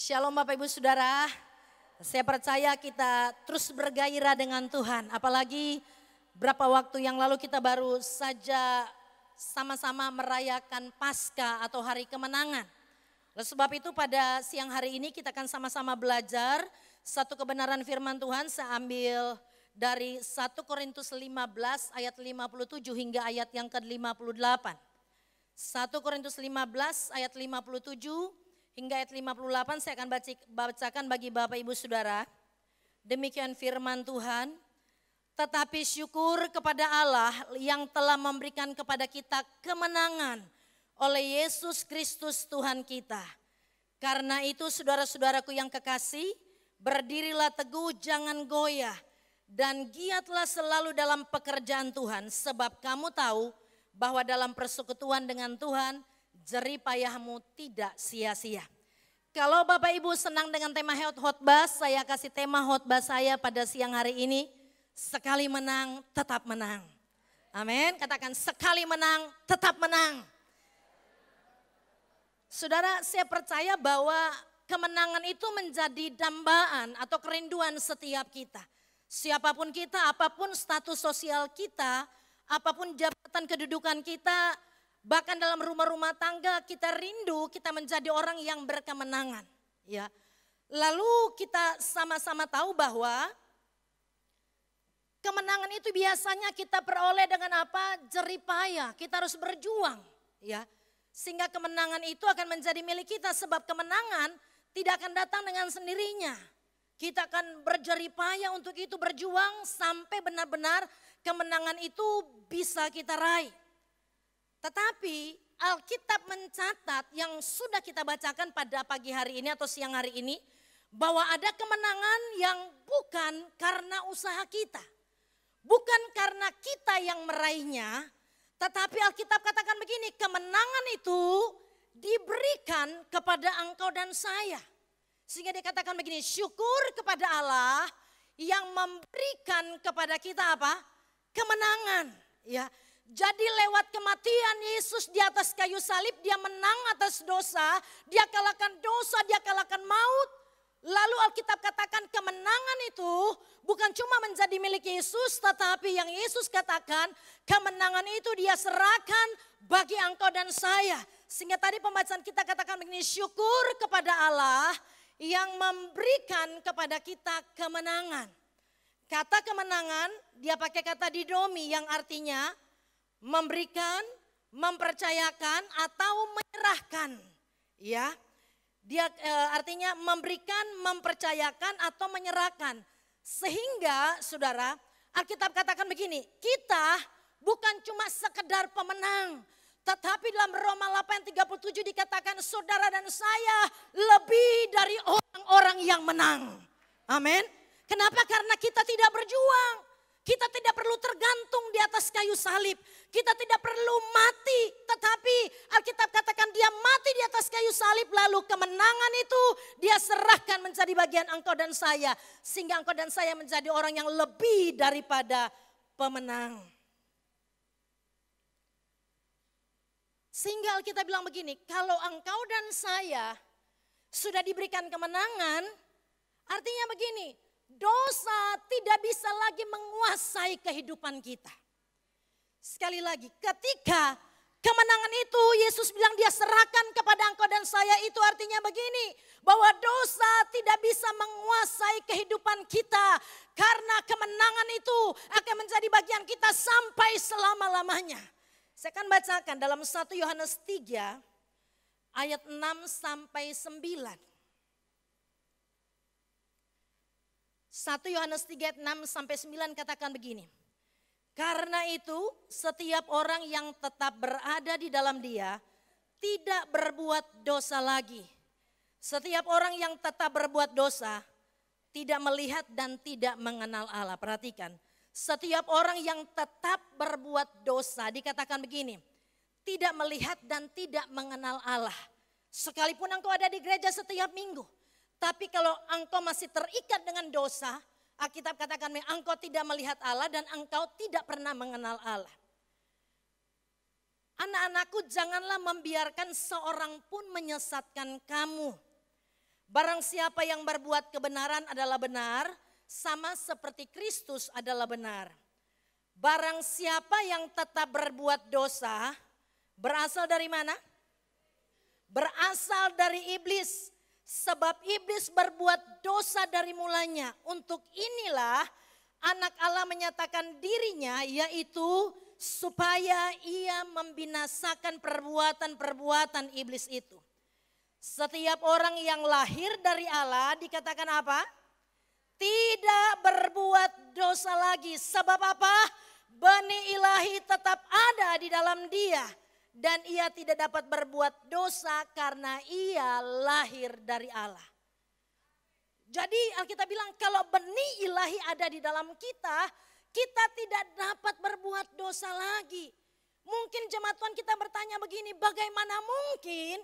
Shalom Bapak Ibu Saudara, saya percaya kita terus bergairah dengan Tuhan. Apalagi berapa waktu yang lalu kita baru saja sama-sama merayakan Paskah atau Hari Kemenangan. Oleh sebab itu pada siang hari ini kita akan sama-sama belajar satu kebenaran firman Tuhan. Saya ambil dari 1 Korintus 15 ayat 57 hingga ayat yang ke-58. 1 Korintus 15 ayat 57 hingga ayat 58 saya akan bacakan bagi Bapak Ibu Saudara. Demikian firman Tuhan. Tetapi syukur kepada Allah yang telah memberikan kepada kita kemenangan oleh Yesus Kristus Tuhan kita. Karena itu saudara-saudaraku yang kekasih, berdirilah teguh, jangan goyah. Dan giatlah selalu dalam pekerjaan Tuhan, sebab kamu tahu bahwa dalam persekutuan dengan Tuhan, jerih payahmu tidak sia-sia. Kalau Bapak Ibu senang dengan tema khotbah, saya kasih tema khotbah saya pada siang hari ini, sekali menang tetap menang. Amin, katakan sekali menang tetap menang. Saudara, saya percaya bahwa kemenangan itu menjadi dambaan atau kerinduan setiap kita. Siapapun kita, apapun status sosial kita, apapun jabatan kedudukan kita, bahkan dalam rumah-rumah tangga kita rindu kita menjadi orang yang berkemenangan. Ya. Lalu kita sama-sama tahu bahwa kemenangan itu biasanya kita peroleh dengan apa? Jerih payah, kita harus berjuang. Ya. Sehingga kemenangan itu akan menjadi milik kita, sebab kemenangan tidak akan datang dengan sendirinya. Kita akan berjerih payah untuk itu, berjuang sampai benar-benar kemenangan itu bisa kita raih. Tetapi Alkitab mencatat yang sudah kita bacakan pada pagi hari ini atau siang hari ini, bahwa ada kemenangan yang bukan karena usaha kita. Bukan karena kita yang meraihnya, tetapi Alkitab katakan begini, kemenangan itu diberikan kepada engkau dan saya. Sehingga dikatakan begini, syukur kepada Allah yang memberikan kepada kita apa? Kemenangan. Ya. Jadi lewat kematian Yesus di atas kayu salib, dia menang atas dosa, dia kalahkan dosa, dia kalahkan maut. Lalu Alkitab katakan kemenangan itu bukan cuma menjadi milik Yesus, tetapi yang Yesus katakan kemenangan itu dia serahkan bagi engkau dan saya. Sehingga tadi pembacaan kita katakan begini, syukur kepada Allah yang memberikan kepada kita kemenangan. Kata kemenangan dia pakai kata didomi yang artinya memberikan, mempercayakan atau menyerahkan. Ya. Dia artinya memberikan, mempercayakan atau menyerahkan. Sehingga saudara, Alkitab katakan begini, kita bukan cuma sekedar pemenang, tetapi dalam Roma 8:37 dikatakan saudara dan saya lebih dari orang-orang yang menang. Amin. Kenapa? Karena kita tidak berjuang. Kita tidak perlu tergantung di atas kayu salib. Kita tidak perlu mati. Tetapi Alkitab katakan dia mati di atas kayu salib. Lalu kemenangan itu dia serahkan menjadi bagian engkau dan saya. Sehingga engkau dan saya menjadi orang yang lebih daripada pemenang. Sehingga Alkitab bilang begini, kalau engkau dan saya sudah diberikan kemenangan, artinya begini, dosa tidak bisa lagi menguasai kehidupan kita. Sekali lagi, ketika kemenangan itu Yesus bilang dia serahkan kepada engkau dan saya, itu artinya begini, bahwa dosa tidak bisa menguasai kehidupan kita. Karena kemenangan itu akan menjadi bagian kita sampai selama-lamanya. Saya akan bacakan dalam 1 Yohanes 3 ayat 6 sampai 9. 1 Yohanes 3 ayat 6 sampai 9 katakan begini. Karena itu setiap orang yang tetap berada di dalam dia tidak berbuat dosa lagi. Setiap orang yang tetap berbuat dosa tidak melihat dan tidak mengenal Allah. Perhatikan, setiap orang yang tetap berbuat dosa dikatakan begini, tidak melihat dan tidak mengenal Allah. Sekalipun engkau ada di gereja setiap minggu, tapi kalau engkau masih terikat dengan dosa, Alkitab katakan engkau tidak melihat Allah dan engkau tidak pernah mengenal Allah. Anak-anakku, janganlah membiarkan seorang pun menyesatkan kamu. Barang siapa yang berbuat kebenaran adalah benar, sama seperti Kristus adalah benar. Barang siapa yang tetap berbuat dosa, berasal dari mana? Berasal dari iblis. Sebab iblis berbuat dosa dari mulanya. Untuk inilah anak Allah menyatakan dirinya, yaitu supaya ia membinasakan perbuatan-perbuatan iblis itu. Setiap orang yang lahir dari Allah dikatakan apa? Tidak berbuat dosa lagi. Sebab apa? Benih ilahi tetap ada di dalam dia. Dan ia tidak dapat berbuat dosa karena ia lahir dari Allah. Jadi Alkitab bilang kalau benih ilahi ada di dalam kita, kita tidak dapat berbuat dosa lagi. Mungkin jemaat Tuhan kita bertanya begini, bagaimana mungkin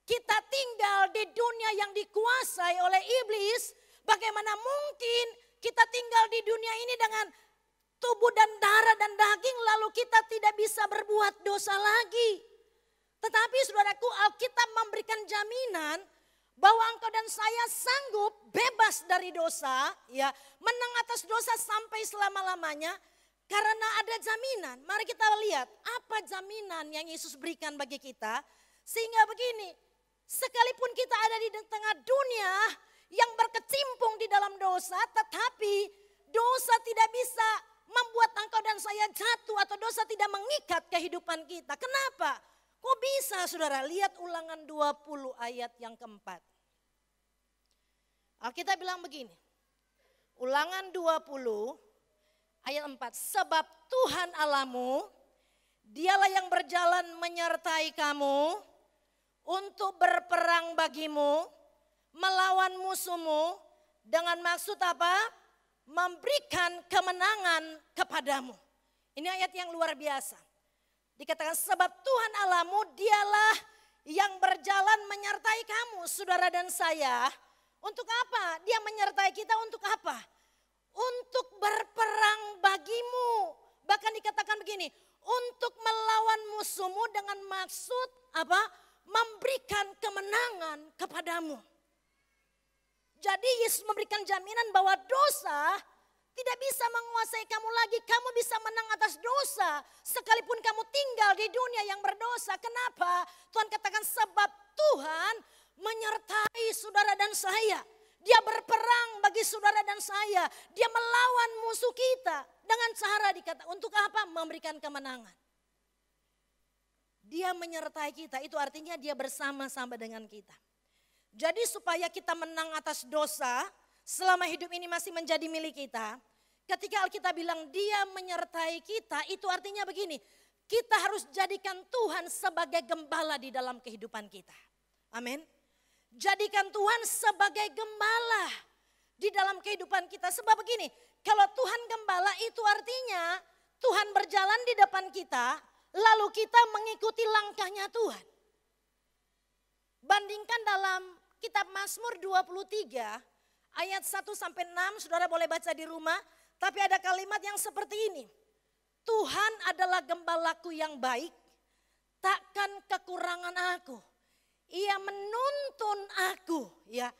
kita tinggal di dunia yang dikuasai oleh iblis? Bagaimana mungkin kita tinggal di dunia ini dengan tubuh dan darah dan daging lalu kita tidak bisa berbuat dosa lagi. Tetapi saudaraku, Alkitab memberikan jaminan bahwa engkau dan saya sanggup bebas dari dosa, ya, menang atas dosa sampai selama-lamanya karena ada jaminan. Mari kita lihat apa jaminan yang Yesus berikan bagi kita. Sehingga begini, sekalipun kita ada di tengah dunia yang berkecimpung di dalam dosa, tetapi dosa tidak bisa membuat engkau dan saya jatuh atau dosa tidak mengikat kehidupan kita. Kenapa? Kok bisa saudara? Lihat Ulangan 20 ayat yang keempat. Alkitab bilang begini. Ulangan 20 ayat 4. Sebab Tuhan Allahmu, dialah yang berjalan menyertai kamu untuk berperang bagimu, melawan musuhmu dengan maksud apa? Memberikan kemenangan kepadamu. Ini ayat yang luar biasa. Dikatakan sebab Tuhan Allahmu dialah yang berjalan menyertai kamu, saudara dan saya. Untuk apa? Dia menyertai kita untuk apa? Untuk berperang bagimu. Bahkan dikatakan begini, untuk melawan musuhmu dengan maksud apa? Memberikan kemenangan kepadamu. Jadi Yesus memberikan jaminan bahwa dosa tidak bisa menguasai kamu lagi. Kamu bisa menang atas dosa. Sekalipun kamu tinggal di dunia yang berdosa. Kenapa? Tuhan katakan sebab Tuhan menyertai saudara dan saya. Dia berperang bagi saudara dan saya. Dia melawan musuh kita. Dengan cara dikatakan untuk apa? Memberikan kemenangan. Dia menyertai kita. Itu artinya dia bersama-sama dengan kita. Jadi supaya kita menang atas dosa selama hidup ini masih menjadi milik kita. Ketika Alkitab bilang dia menyertai kita, itu artinya begini. Kita harus jadikan Tuhan sebagai gembala di dalam kehidupan kita. Amin. Jadikan Tuhan sebagai gembala di dalam kehidupan kita. Sebab begini, kalau Tuhan gembala itu artinya Tuhan berjalan di depan kita, lalu kita mengikuti langkahnya Tuhan. Bandingkan dalam kitab Mazmur 23 ayat 1 sampai 6, saudara boleh baca di rumah. Tapi ada kalimat yang seperti ini. Tuhan adalah gembalaku yang baik, takkan kekurangan aku. Ia menuntun aku, ya.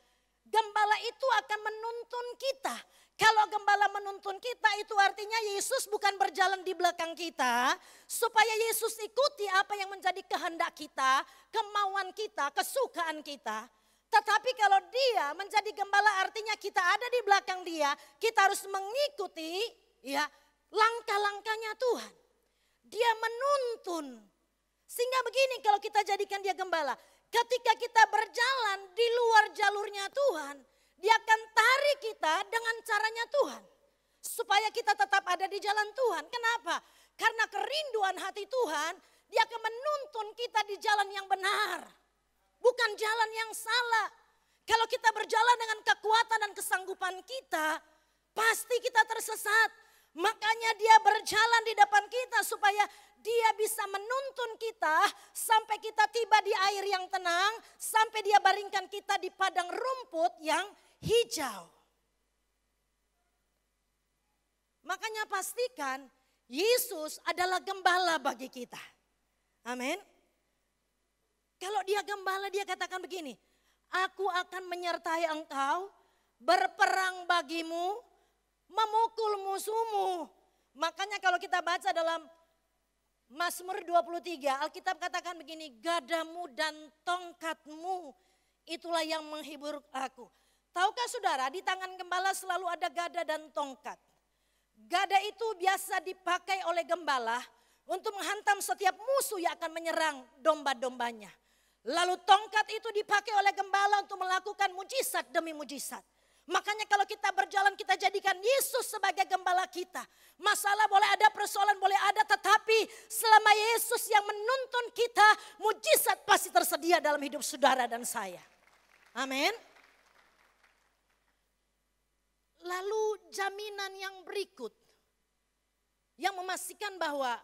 Gembala itu akan menuntun kita. Kalau gembala menuntun kita itu artinya Yesus bukan berjalan di belakang kita. Supaya Yesus ikuti apa yang menjadi kehendak kita, kemauan kita, kesukaan kita. Tetapi kalau dia menjadi gembala artinya kita ada di belakang dia. Kita harus mengikuti ya langkah-langkahnya Tuhan. Dia menuntun. Sehingga begini kalau kita jadikan dia gembala. Ketika kita berjalan di luar jalurnya Tuhan. Dia akan tarik kita dengan caranya Tuhan. Supaya kita tetap ada di jalan Tuhan. Kenapa? Karena kerinduan hati Tuhan. Dia akan menuntun kita di jalan yang benar. Bukan jalan yang salah. Kalau kita berjalan dengan kekuatan dan kesanggupan kita, pasti kita tersesat. Makanya dia berjalan di depan kita supaya dia bisa menuntun kita sampai kita tiba di air yang tenang, sampai dia baringkan kita di padang rumput yang hijau. Makanya pastikan Yesus adalah gembala bagi kita. Amin. Kalau dia gembala dia katakan begini, Aku akan menyertai engkau, berperang bagimu, memukul musuhmu. Makanya kalau kita baca dalam Mazmur 23, Alkitab katakan begini, gadamu dan tongkatmu itulah yang menghibur aku. Tahukah saudara, di tangan gembala selalu ada gada dan tongkat. Gada itu biasa dipakai oleh gembala untuk menghantam setiap musuh yang akan menyerang domba-dombanya. Lalu tongkat itu dipakai oleh gembala untuk melakukan mujizat demi mujizat. Makanya kalau kita berjalan kita jadikan Yesus sebagai gembala kita. Masalah boleh ada, persoalan boleh ada, tetapi selama Yesus yang menuntun kita, mujizat pasti tersedia dalam hidup saudara dan saya. Amin. Lalu jaminan yang berikut yang memastikan bahwa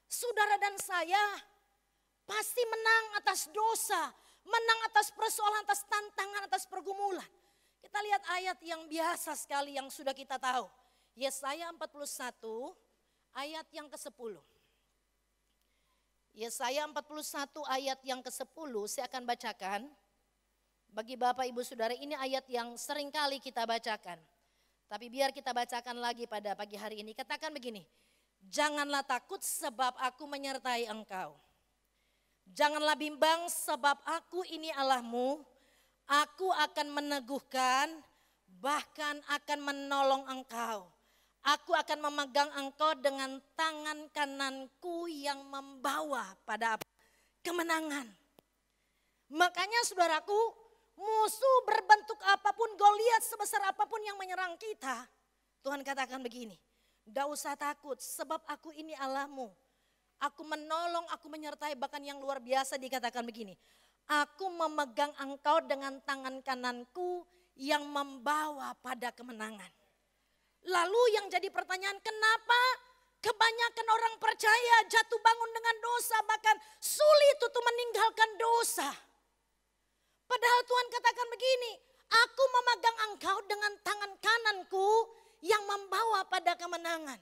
saudara dan saya pasti menang atas dosa, menang atas persoalan, atas tantangan, atas pergumulan. Kita lihat ayat yang biasa sekali yang sudah kita tahu. Yesaya 41 ayat yang ke-10. Yesaya 41 ayat yang ke-10 saya akan bacakan. Bagi Bapak Ibu Saudara ini ayat yang sering kali kita bacakan. Tapi biar kita bacakan lagi pada pagi hari ini. Katakan begini, janganlah takut sebab aku menyertai engkau. Janganlah bimbang sebab aku ini Allahmu. Aku akan meneguhkan, bahkan akan menolong engkau. Aku akan memegang engkau dengan tangan kananku yang membawa pada kemenangan. Makanya saudaraku, musuh berbentuk apapun, Goliat sebesar apapun yang menyerang kita. Tuhan katakan begini, tidak usah takut sebab aku ini Allahmu. Aku menolong, aku menyertai, bahkan yang luar biasa dikatakan begini. Aku memegang engkau dengan tangan kananku yang membawa pada kemenangan. Lalu yang jadi pertanyaan, kenapa kebanyakan orang percaya jatuh bangun dengan dosa, bahkan sulit untuk meninggalkan dosa. Padahal Tuhan katakan begini, aku memegang engkau dengan tangan kananku yang membawa pada kemenangan.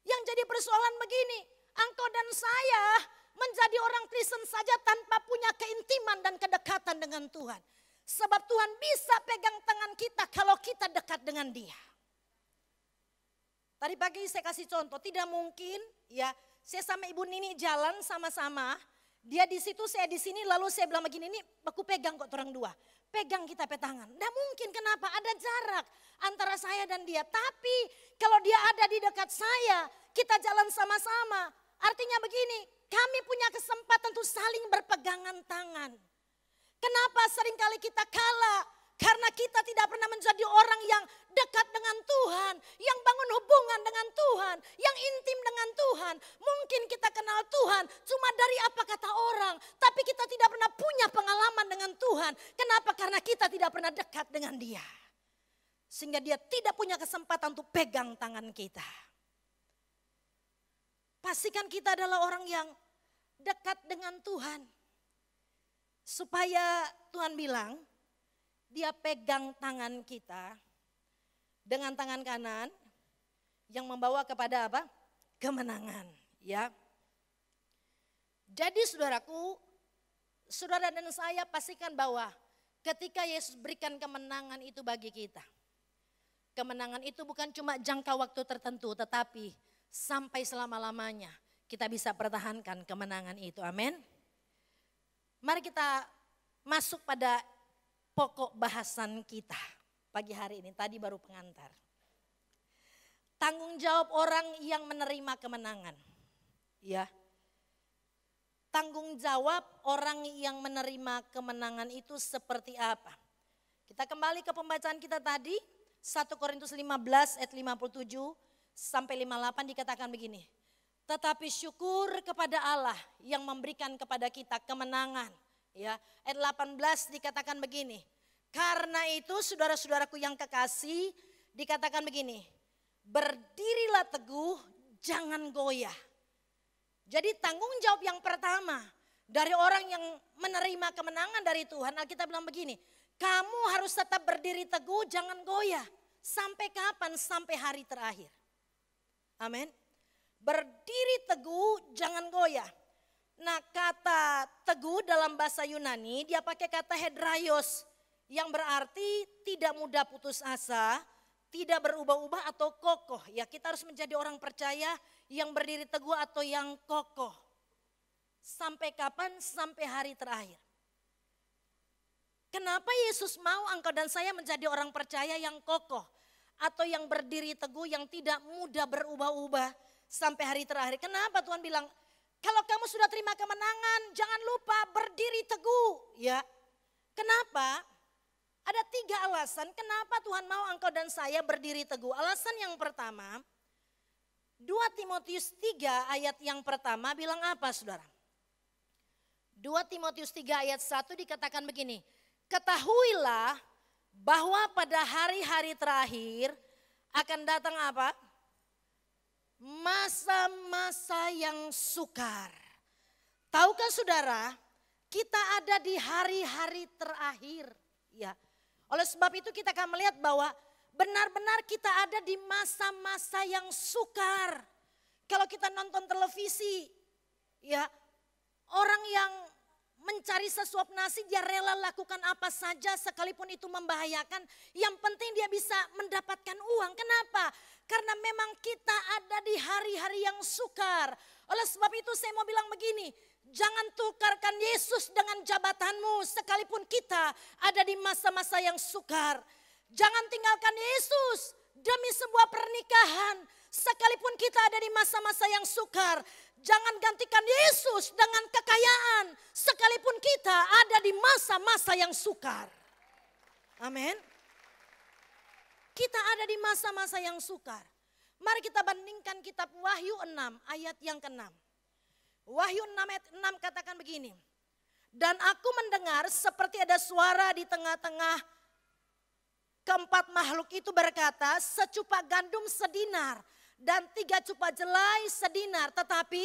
Yang jadi persoalan begini, engkau dan saya menjadi orang Kristen saja tanpa punya keintiman dan kedekatan dengan Tuhan. Sebab Tuhan bisa pegang tangan kita kalau kita dekat dengan Dia. Tadi pagi saya kasih contoh, tidak mungkin ya saya sama Ibu Nini jalan sama-sama. Dia di situ, saya di sini, lalu saya bilang begini, ini aku pegang kok orang dua. Pegang kita petangan. Tidak mungkin, kenapa? Ada jarak antara saya dan dia. Tapi kalau dia ada di dekat saya, kita jalan sama-sama. Artinya begini, kami punya kesempatan untuk saling berpegangan tangan. Kenapa seringkali kita kalah? Karena kita tidak pernah menjadi orang yang dekat dengan Tuhan, yang bangun hubungan dengan Tuhan, yang intim dengan Tuhan. Mungkin kita kenal Tuhan cuma dari apa kata orang, tapi kita tidak pernah punya pengalaman dengan Tuhan. Kenapa? Karena kita tidak pernah dekat dengan Dia. Sehingga Dia tidak punya kesempatan untuk pegang tangan kita. Pastikan kita adalah orang yang dekat dengan Tuhan. Supaya Tuhan bilang, Dia pegang tangan kita dengan tangan kanan yang membawa kepada apa? Kemenangan, ya. Jadi saudaraku, saudara dan saya pastikan bahwa ketika Yesus berikan kemenangan itu bagi kita. Kemenangan itu bukan cuma jangka waktu tertentu, tetapi sampai selama-lamanya kita bisa pertahankan kemenangan itu. Amin. Mari kita masuk pada pokok bahasan kita pagi hari ini. Tadi baru pengantar. Tanggung jawab orang yang menerima kemenangan. Ya. Tanggung jawab orang yang menerima kemenangan itu seperti apa? Kita kembali ke pembacaan kita tadi. 1 Korintus 15 ayat 57 sampai 58 dikatakan begini. Tetapi syukur kepada Allah yang memberikan kepada kita kemenangan. Ya, ayat 18 dikatakan begini. Karena itu saudara-saudaraku yang kekasih dikatakan begini. Berdirilah teguh, jangan goyah. Jadi tanggung jawab yang pertama dari orang yang menerima kemenangan dari Tuhan. Alkitab bilang begini. Kamu harus tetap berdiri teguh, jangan goyah. Sampai kapan? Sampai hari terakhir. Amin. Berdiri teguh, jangan goyah. Nah, kata teguh dalam bahasa Yunani dia pakai kata hedraios yang berarti tidak mudah putus asa, tidak berubah-ubah atau kokoh. Ya, kita harus menjadi orang percaya yang berdiri teguh atau yang kokoh. Sampai kapan? Sampai hari terakhir. Kenapa Yesus mau engkau dan saya menjadi orang percaya yang kokoh atau yang berdiri teguh, yang tidak mudah berubah-ubah sampai hari terakhir? Kenapa Tuhan bilang, kalau kamu sudah terima kemenangan, jangan lupa berdiri teguh, ya. Kenapa? Ada 3 alasan kenapa Tuhan mau engkau dan saya berdiri teguh. Alasan yang pertama, 2 Timotius 3 ayat yang pertama bilang apa, saudara? 2 Timotius 3 ayat 1 dikatakan begini, ketahuilah bahwa pada hari-hari terakhir akan datang apa? Masa-masa yang sukar. Tahukah saudara, kita ada di hari-hari terakhir. Ya. Oleh sebab itu kita akan melihat bahwa benar-benar kita ada di masa-masa yang sukar. Kalau kita nonton televisi, ya, orang yang mencari sesuap nasi dia rela lakukan apa saja sekalipun itu membahayakan. Yang penting dia bisa mendapatkan uang. Kenapa? Karena memang kita ada di hari-hari yang sukar. Oleh sebab itu saya mau bilang begini, jangan tukarkan Yesus dengan jabatanmu sekalipun kita ada di masa-masa yang sukar. Jangan tinggalkan Yesus demi sebuah pernikahan sekalipun kita ada di masa-masa yang sukar. Jangan gantikan Yesus dengan kekayaan sekalipun kita ada di masa-masa yang sukar. Amin. Kita ada di masa-masa yang sukar. Mari kita bandingkan kitab Wahyu 6 ayat yang ke-6. Wahyu 6 ayat 6 katakan begini. Dan aku mendengar seperti ada suara di tengah-tengah keempat makhluk itu berkata, secupak gandum sedinar dan 3 cupak jelai sedinar. Tetapi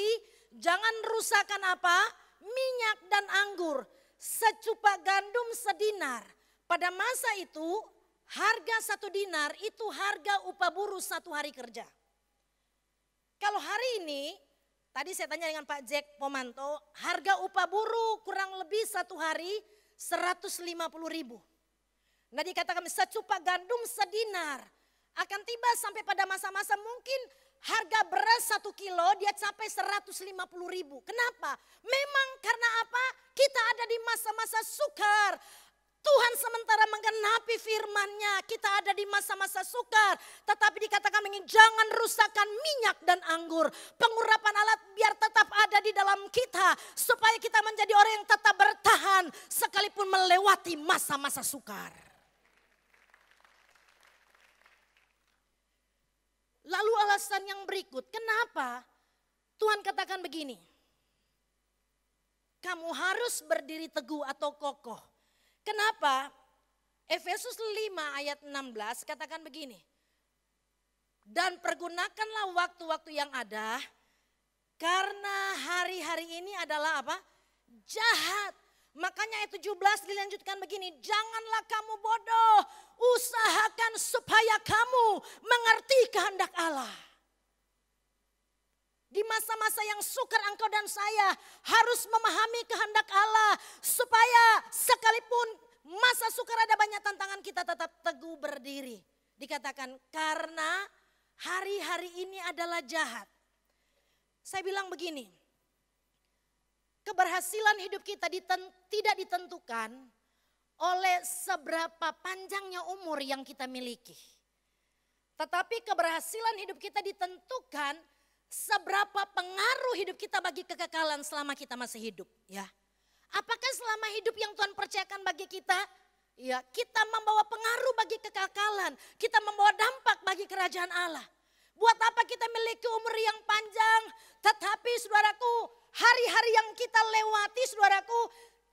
jangan rusakkan apa? Minyak dan anggur. Secupak gandum sedinar. Pada masa itu harga 1 dinar itu harga upah buruh 1 hari kerja. Kalau hari ini, tadi saya tanya dengan Pak Jack Pomanto, harga upah buruh kurang lebih 1 hari 150.000. Nah dikatakan secupak gandum sedinar. Akan tiba sampai pada masa-masa mungkin harga beras 1 kilo dia capai 150.000. Kenapa? Memang karena apa? Kita ada di masa-masa sukar. Tuhan sementara menggenapi firman-Nya, kita ada di masa-masa sukar. Tetapi dikatakan begini, jangan rusakkan minyak dan anggur. Pengurapan alat biar tetap ada di dalam kita. Supaya kita menjadi orang yang tetap bertahan sekalipun melewati masa-masa sukar. Lalu alasan yang berikut, kenapa Tuhan katakan begini? Kamu harus berdiri teguh atau kokoh. Kenapa? Efesus 5 ayat 16 katakan begini. Dan pergunakanlah waktu-waktu yang ada, karena hari-hari ini adalah apa? Jahat. Makanya ayat 17 dilanjutkan begini, janganlah kamu bodoh, usahakan supaya kamu mengerti kehendak Allah. Di masa-masa yang sukar engkau dan saya harus memahami kehendak Allah. Supaya sekalipun masa sukar ada banyak tantangan kita tetap teguh berdiri. Dikatakan karena hari-hari ini adalah jahat. Saya bilang begini, keberhasilan hidup kita tidak ditentukan oleh seberapa panjangnya umur yang kita miliki. Tetapi keberhasilan hidup kita ditentukan seberapa pengaruh hidup kita bagi kekekalan selama kita masih hidup, ya. Apakah selama hidup yang Tuhan percayakan bagi kita, ya, kita membawa pengaruh bagi kekekalan, kita membawa dampak bagi kerajaan Allah. Buat apa kita memiliki umur yang panjang, tetapi saudaraku, hari-hari yang kita lewati, saudaraku,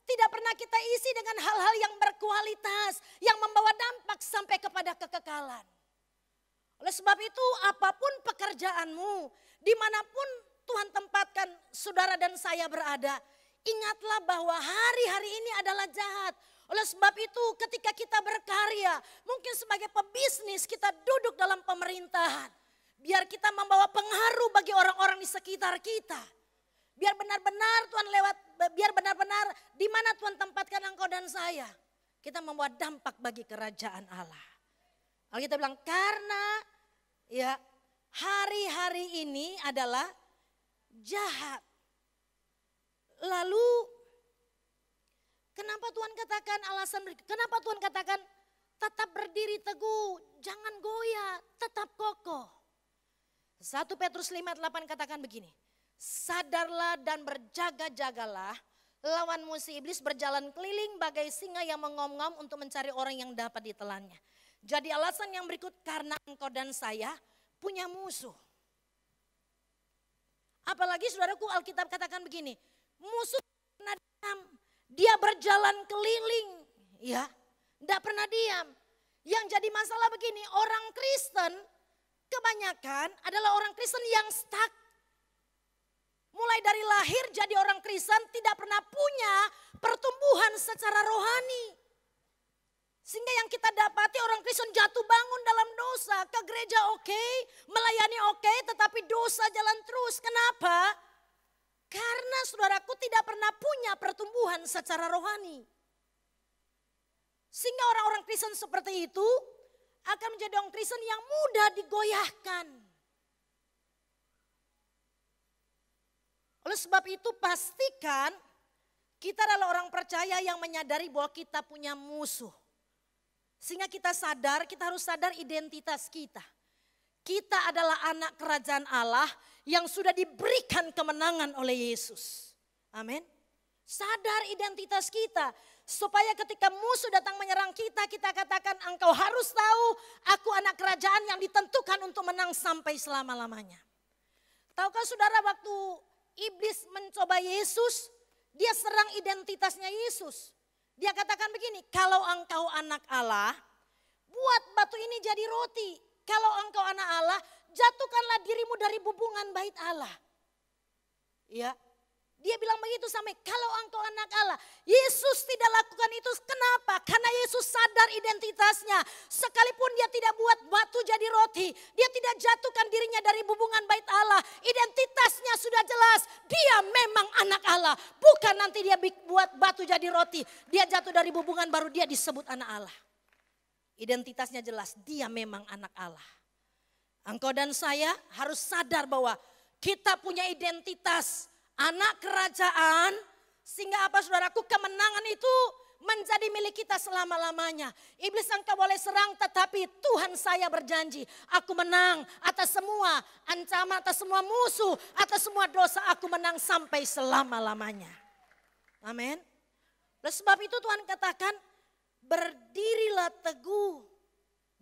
tidak pernah kita isi dengan hal-hal yang berkualitas, yang membawa dampak sampai kepada kekekalan. Oleh sebab itu apapun pekerjaanmu, dimanapun Tuhan tempatkan saudara dan saya berada, ingatlah bahwa hari-hari ini adalah jahat. Oleh sebab itu ketika kita berkarya, mungkin sebagai pebisnis kita duduk dalam pemerintahan. Biar kita membawa pengaruh bagi orang-orang di sekitar kita. Biar benar-benar Tuhan biar benar-benar di mana Tuhan tempatkan engkau dan saya. Kita membuat dampak bagi kerajaan Allah. Alkitab bilang karena ya hari-hari ini adalah jahat. Lalu kenapa Tuhan katakan kenapa Tuhan katakan tetap berdiri teguh, jangan goyah, tetap kokoh. 1 Petrus 5:8 katakan begini. Sadarlah dan berjaga-jagalah, lawan musuh iblis berjalan keliling bagai singa yang mengom-ngom untuk mencari orang yang dapat ditelannya. Jadi alasan yang berikut, karena engkau dan saya punya musuh. Apalagi saudaraku, Alkitab katakan begini, musuh pernah diam, dia berjalan keliling, ya, tidak pernah diam. Yang jadi masalah begini, orang Kristen kebanyakan adalah orang Kristen yang stuck. Mulai dari lahir jadi orang Kristen tidak pernah punya pertumbuhan secara rohani. Sehingga yang kita dapati orang Kristen jatuh bangun dalam dosa. Ke gereja oke, melayani oke, tetapi dosa jalan terus. Kenapa? Karena saudaraku tidak pernah punya pertumbuhan secara rohani. Sehingga orang-orang Kristen seperti itu akan menjadi orang Kristen yang mudah digoyahkan. Oleh sebab itu pastikan kita adalah orang percaya yang menyadari bahwa kita punya musuh. Sehingga kita harus sadar identitas kita. Kita adalah anak kerajaan Allah yang sudah diberikan kemenangan oleh Yesus. Amin. Sadar identitas kita. Supaya ketika musuh datang menyerang kita, kita katakan engkau harus tahu aku anak kerajaan yang ditentukan untuk menang sampai selama-lamanya. Tahukah saudara waktu iblis mencoba Yesus, dia serang identitasnya Yesus. Dia katakan begini, kalau engkau anak Allah, buat batu ini jadi roti. Kalau engkau anak Allah, jatuhkanlah dirimu dari bubungan bait Allah. Ya, dia bilang begitu sampai kalau engkau anak Allah. Yesus tidak lakukan itu, kenapa? Karena Yesus sadar identitasnya. Sekalipun dia tidak buat batu jadi roti, dia tidak jatuhkan dirinya dari bubungan bait Allah. Identitasnya sudah jelas, dia memang anak Allah. Bukan nanti dia buat batu jadi roti, dia jatuh dari bubungan baru dia disebut anak Allah. Identitasnya jelas, dia memang anak Allah. Engkau dan saya harus sadar bahwa kita punya identitas anak kerajaan, sehingga apa saudaraku, kemenangan itu menjadi milik kita selama-lamanya. Iblis engkau boleh serang, tetapi Tuhan saya berjanji, aku menang atas semua ancaman, atas semua musuh, atas semua dosa, aku menang sampai selama-lamanya. Amin. Oleh sebab itu Tuhan katakan, berdirilah teguh,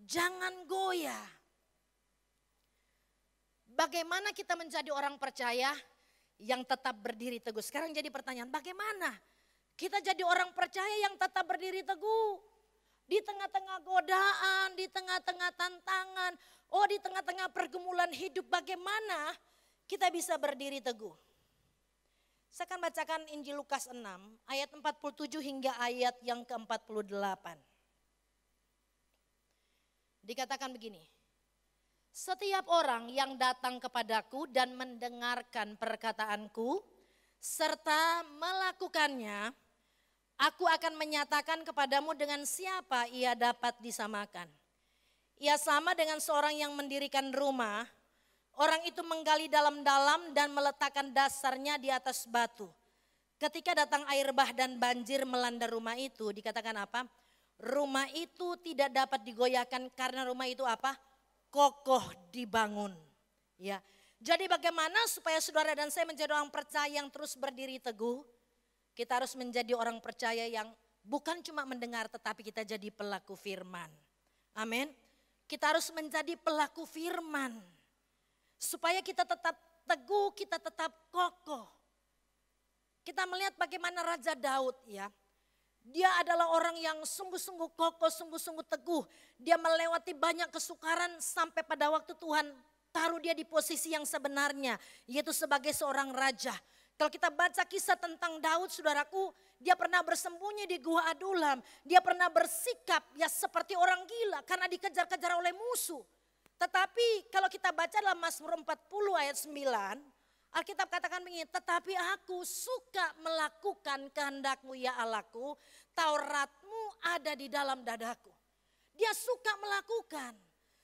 jangan goyah. Bagaimana kita menjadi orang percaya yang tetap berdiri teguh? Sekarang jadi pertanyaan, bagaimana kita jadi orang percaya yang tetap berdiri teguh? Di tengah-tengah godaan, di tengah-tengah tantangan, di tengah-tengah pergumulan hidup, bagaimana kita bisa berdiri teguh? Saya akan bacakan Injil Lukas 6 ayat 47 hingga ayat yang ke-48. Dikatakan begini. Setiap orang yang datang kepadaku dan mendengarkan perkataanku serta melakukannya, aku akan menyatakan kepadamu dengan siapa ia dapat disamakan. Ia sama dengan seorang yang mendirikan rumah. Orang itu menggali dalam-dalam dan meletakkan dasarnya di atas batu. Ketika datang air bah dan banjir melanda rumah itu, dikatakan apa? Rumah itu tidak dapat digoyahkan karena rumah itu apa? Kokoh dibangun. Ya. Jadi bagaimana supaya saudara dan saya menjadi orang percaya yang terus berdiri teguh? Kita harus menjadi orang percaya yang bukan cuma mendengar tetapi kita jadi pelaku firman. Amin. Kita harus menjadi pelaku firman. Supaya kita tetap teguh, kita tetap kokoh. Kita melihat bagaimana Raja Daud ya. Dia adalah orang yang sungguh-sungguh kokoh, sungguh-sungguh teguh. Dia melewati banyak kesukaran sampai pada waktu Tuhan taruh dia di posisi yang sebenarnya. Yaitu sebagai seorang raja. Kalau kita baca kisah tentang Daud, saudaraku, dia pernah bersembunyi di Gua Adulam. Dia pernah bersikap ya seperti orang gila karena dikejar-kejar oleh musuh. Tetapi kalau kita baca dalam Mazmur 40 ayat 9, Alkitab katakan begini, tetapi aku suka melakukan kehendak-Mu ya Allahku, Taurat-Mu ada di dalam dadaku. Dia suka melakukan.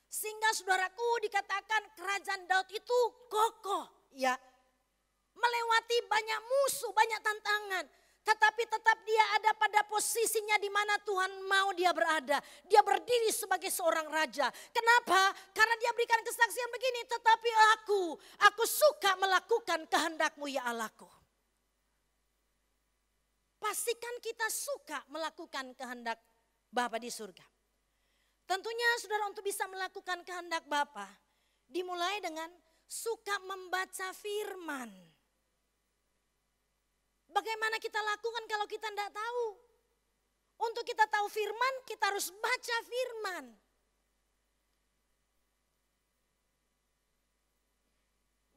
Sehingga saudaraku dikatakan kerajaan Daud itu kokoh ya. Melewati banyak musuh, banyak tantangan. Tetapi tetap dia ada pada posisinya di mana Tuhan mau dia berada. Dia berdiri sebagai seorang raja. Kenapa? Karena dia berikan kesaksian begini. Tetapi aku suka melakukan kehendak-Mu ya Allahku. Pastikan kita suka melakukan kehendak Bapa di surga. Tentunya saudara untuk bisa melakukan kehendak Bapa. Dimulai dengan suka membaca firman. Bagaimana kita lakukan kalau kita tidak tahu? Untuk kita tahu firman, kita harus baca firman.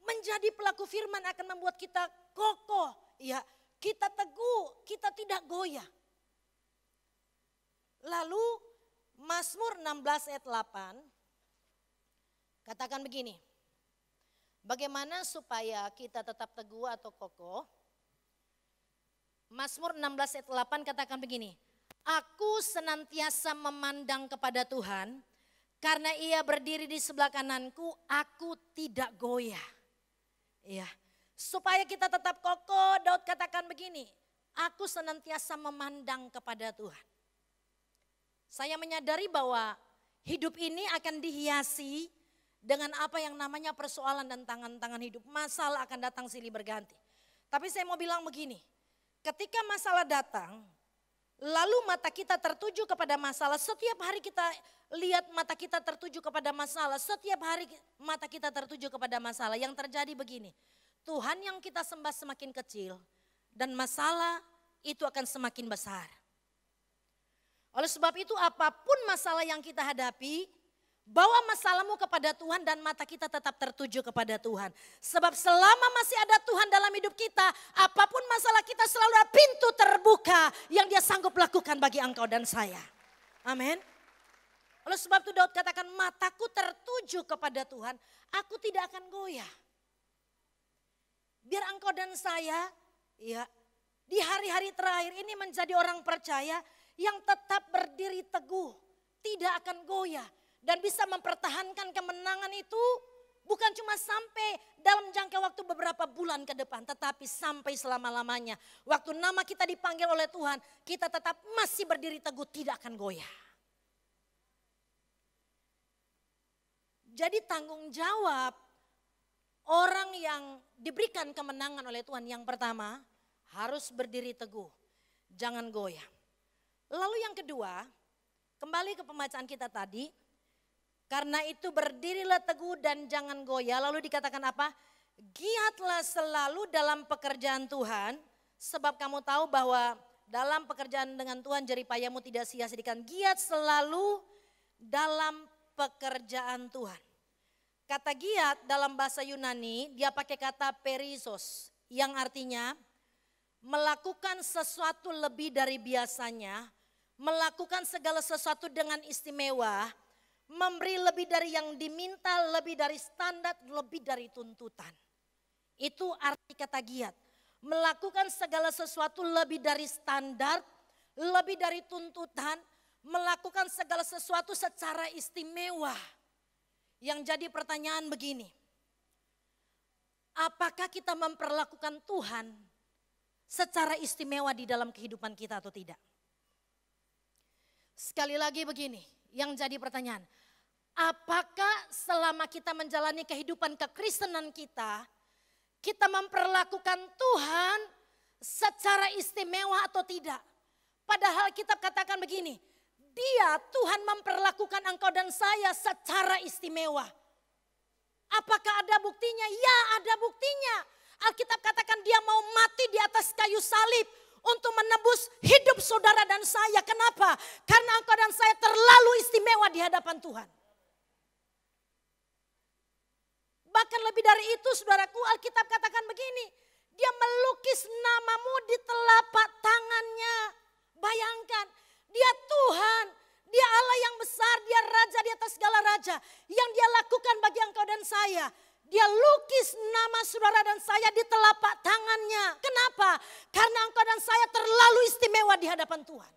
Menjadi pelaku firman akan membuat kita kokoh, ya, kita teguh, kita tidak goyah. Lalu Mazmur 16 ayat 8 katakan begini. Bagaimana supaya kita tetap teguh atau kokoh? Mazmur 16 ayat 8 katakan begini. Aku senantiasa memandang kepada Tuhan, karena Ia berdiri di sebelah kananku, aku tidak goyah. Ya, supaya kita tetap kokoh, Daud katakan begini. Aku senantiasa memandang kepada Tuhan. Saya menyadari bahwa hidup ini akan dihiasi dengan apa yang namanya persoalan dan tangan-tangan hidup. Masalah akan datang silih berganti. Tapi saya mau bilang begini. Ketika masalah datang, lalu mata kita tertuju kepada masalah. Setiap hari kita lihat mata kita tertuju kepada masalah. Setiap hari mata kita tertuju kepada masalah. Yang terjadi begini, Tuhan yang kita sembah semakin kecil dan masalah itu akan semakin besar. Oleh sebab itu apapun masalah yang kita hadapi, bawa masalahmu kepada Tuhan dan mata kita tetap tertuju kepada Tuhan. Sebab selama masih ada Tuhan dalam hidup kita, apapun masalah kita selalu ada pintu terbuka yang Dia sanggup lakukan bagi engkau dan saya. Amin. Oleh sebab itu Daud katakan, mataku tertuju kepada Tuhan, aku tidak akan goyah. Biar engkau dan saya ya di hari-hari terakhir ini menjadi orang percaya yang tetap berdiri teguh, tidak akan goyah. Dan bisa mempertahankan kemenangan itu bukan cuma sampai dalam jangka waktu beberapa bulan ke depan. Tetapi sampai selama-lamanya. Waktu nama kita dipanggil oleh Tuhan, kita tetap masih berdiri teguh, tidak akan goyah. Jadi tanggung jawab orang yang diberikan kemenangan oleh Tuhan. Yang pertama, harus berdiri teguh, jangan goyah. Lalu yang kedua, kembali ke pembacaan kita tadi. Karena itu berdirilah teguh dan jangan goyah. Lalu dikatakan apa? Giatlah selalu dalam pekerjaan Tuhan. Sebab kamu tahu bahwa dalam pekerjaan dengan Tuhan jeripayamu tidak sia-siakan. Giat selalu dalam pekerjaan Tuhan. Kata giat dalam bahasa Yunani dia pakai kata perizos. Yang artinya melakukan sesuatu lebih dari biasanya. Melakukan segala sesuatu dengan istimewa. Memberi lebih dari yang diminta, lebih dari standar, lebih dari tuntutan. Itu arti kata giat. Melakukan segala sesuatu lebih dari standar, lebih dari tuntutan. Melakukan segala sesuatu secara istimewa. Yang jadi pertanyaan begini. Apakah kita memperlakukan Tuhan secara istimewa di dalam kehidupan kita atau tidak? Sekali lagi begini, yang jadi pertanyaan. Apakah selama kita menjalani kehidupan kekristenan kita memperlakukan Tuhan secara istimewa atau tidak? Padahal kitab katakan begini, Tuhan memperlakukan engkau dan saya secara istimewa. Apakah ada buktinya? Ya, ada buktinya. Alkitab katakan Dia mau mati di atas kayu salib untuk menebus hidup saudara dan saya. Kenapa? Karena engkau dan saya terlalu istimewa di hadapan Tuhan. Bahkan lebih dari itu saudaraku, Alkitab katakan begini. Dia melukis namamu di telapak tangannya. Bayangkan, Dia Tuhan, Dia Allah yang besar, Dia Raja di atas segala raja. Yang Dia lakukan bagi engkau dan saya. Dia lukis nama saudara dan saya di telapak tangannya. Kenapa? Karena engkau dan saya terlalu istimewa di hadapan Tuhan.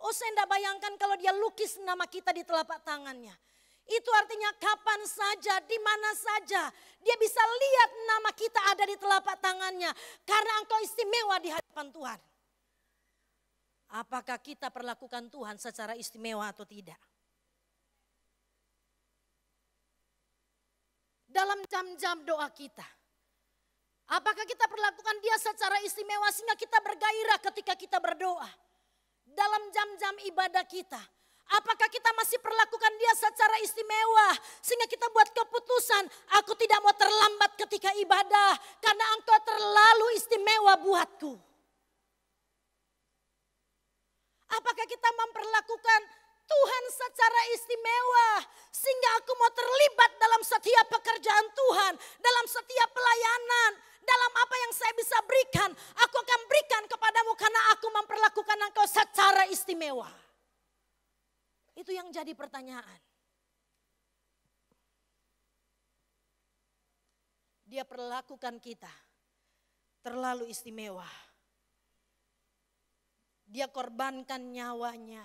Oh, saya tidak bayangkan kalau dia lukis nama kita di telapak tangannya. Itu artinya kapan saja, di mana saja, dia bisa lihat nama kita ada di telapak tangannya. Karena engkau istimewa di hadapan Tuhan. Apakah kita perlakukan Tuhan secara istimewa atau tidak? Dalam jam-jam doa kita, apakah kita perlakukan dia secara istimewa sehingga kita bergairah ketika kita berdoa? Dalam jam-jam ibadah kita, apakah kita masih perlakukan dia secara istimewa sehingga kita buat keputusan, aku tidak mau terlambat ketika ibadah karena engkau terlalu istimewa buatku. Apakah kita memperlakukan Tuhan secara istimewa sehingga aku mau terlibat dalam setiap pekerjaan Tuhan, dalam setiap pelayanan, dalam apa yang saya bisa berikan, aku akan berikan kepadamu karena aku memperlakukan engkau secara istimewa. Itu yang jadi pertanyaan. Dia perlakukan kita terlalu istimewa. Dia korbankan nyawanya.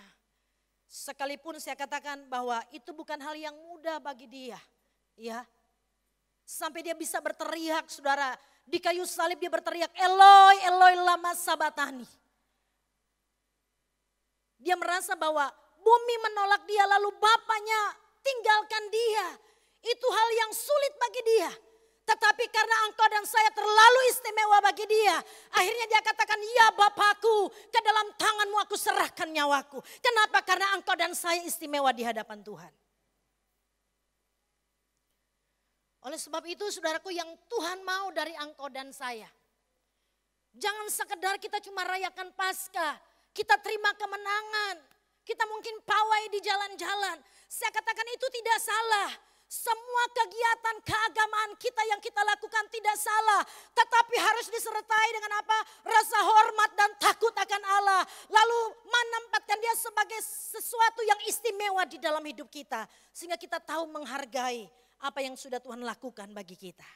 Sekalipun saya katakan bahwa itu bukan hal yang mudah bagi dia. Ya. Sampai dia bisa berteriak, saudara. Di kayu salib dia berteriak, Eloi, Eloi lama sabatani. Dia merasa bahwa bumi menolak dia lalu bapaknya tinggalkan dia. Itu hal yang sulit bagi dia. Tetapi karena engkau dan saya terlalu istimewa bagi dia. Akhirnya dia katakan, ya Bapakku, ke dalam tanganmu aku serahkan nyawaku. Kenapa? Karena engkau dan saya istimewa di hadapan Tuhan. Oleh sebab itu saudaraku, yang Tuhan mau dari engkau dan saya. Jangan sekedar kita cuma rayakan Paskah. Kita terima kemenangan. Kita mungkin pawai di jalan-jalan. Saya katakan itu tidak salah. Semua kegiatan keagamaan kita yang kita lakukan tidak salah. Tetapi harus disertai dengan apa? Rasa hormat dan takut akan Allah. Lalu menempatkan dia sebagai sesuatu yang istimewa di dalam hidup kita. Sehingga kita tahu menghargai apa yang sudah Tuhan lakukan bagi kita.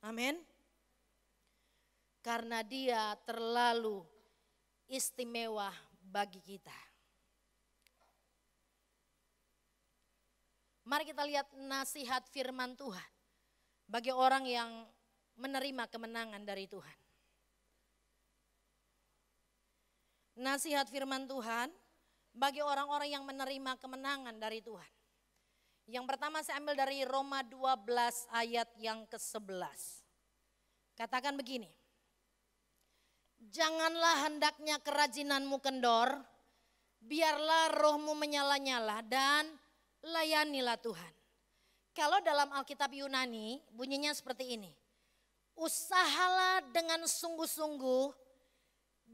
Amin. Karena dia terlalu istimewa bagi kita. Mari kita lihat nasihat firman Tuhan bagi orang yang menerima kemenangan dari Tuhan. Nasihat firman Tuhan bagi orang-orang yang menerima kemenangan dari Tuhan. Yang pertama saya ambil dari Roma 12 ayat yang ke-11. Katakan begini. Janganlah hendaknya kerajinanmu kendor, biarlah rohmu menyala-nyala dan layanilah Tuhan. Kalau dalam Alkitab Yunani bunyinya seperti ini. Usahalah dengan sungguh-sungguh,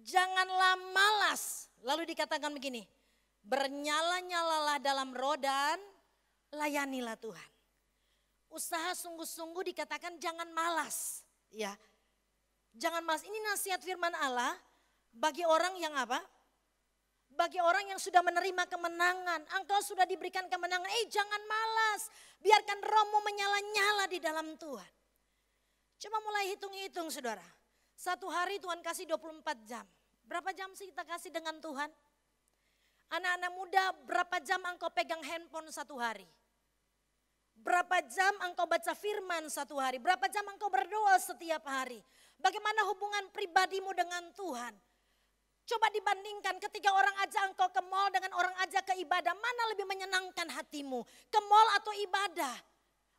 janganlah malas. Lalu dikatakan begini, bernyala-nyalalah dalam roh dan layanilah Tuhan. Usaha sungguh-sungguh dikatakan jangan malas. Ya, jangan malas. Ini nasihat firman Allah bagi orang yang apa? Bagi orang yang sudah menerima kemenangan, engkau sudah diberikan kemenangan, jangan malas, biarkan rohmu menyala-nyala di dalam Tuhan. Coba mulai hitung-hitung saudara, satu hari Tuhan kasih 24 jam, berapa jam sih kita kasih dengan Tuhan? Anak-anak muda, berapa jam engkau pegang handphone satu hari? Berapa jam engkau baca firman satu hari? Berapa jam engkau berdoa setiap hari? Bagaimana hubungan pribadimu dengan Tuhan? Coba dibandingkan ketika orang ajak engkau ke mall dengan orang ajak ke ibadah. Mana lebih menyenangkan hatimu? Ke mall atau ibadah?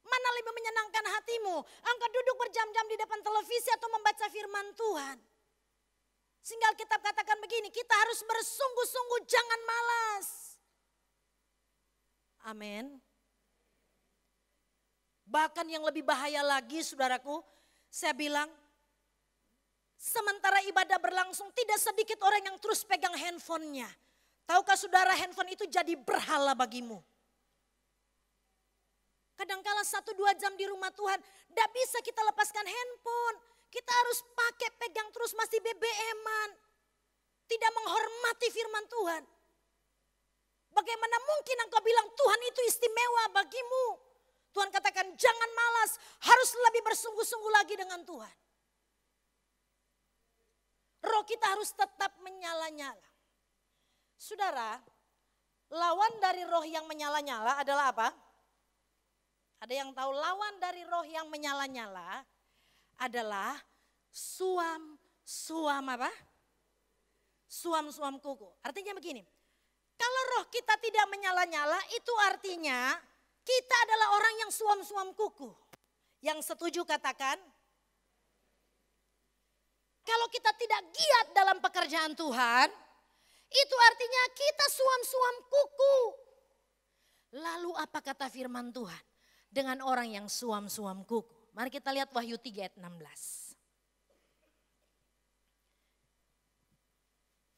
Mana lebih menyenangkan hatimu? Engkau duduk berjam-jam di depan televisi atau membaca firman Tuhan? Sehingga Alkitab katakan begini, kita harus bersungguh-sungguh jangan malas. Amin. Bahkan yang lebih bahaya lagi saudaraku, saya bilang, sementara ibadah berlangsung tidak sedikit orang yang terus pegang handphonenya. Tahukah saudara handphone itu jadi berhala bagimu? Kadangkala 1-2 jam di rumah Tuhan, tidak bisa kita lepaskan handphone. Kita harus pakai pegang terus masih BBM-an. Tidak menghormati firman Tuhan. Bagaimana mungkin engkau bilang Tuhan itu istimewa bagimu? Tuhan katakan jangan malas, harus lebih bersungguh-sungguh lagi dengan Tuhan. Roh kita harus tetap menyala-nyala. Saudara, lawan dari roh yang menyala-nyala adalah apa? Ada yang tahu lawan dari roh yang menyala-nyala adalah suam apa? Suam kuku. Artinya begini, kalau roh kita tidak menyala-nyala itu artinya kita adalah orang yang suam kuku. Yang setuju katakan. Kalau kita tidak giat dalam pekerjaan Tuhan, itu artinya kita suam kuku. Lalu apa kata firman Tuhan dengan orang yang suam kuku? Mari kita lihat Wahyu 3 ayat 16.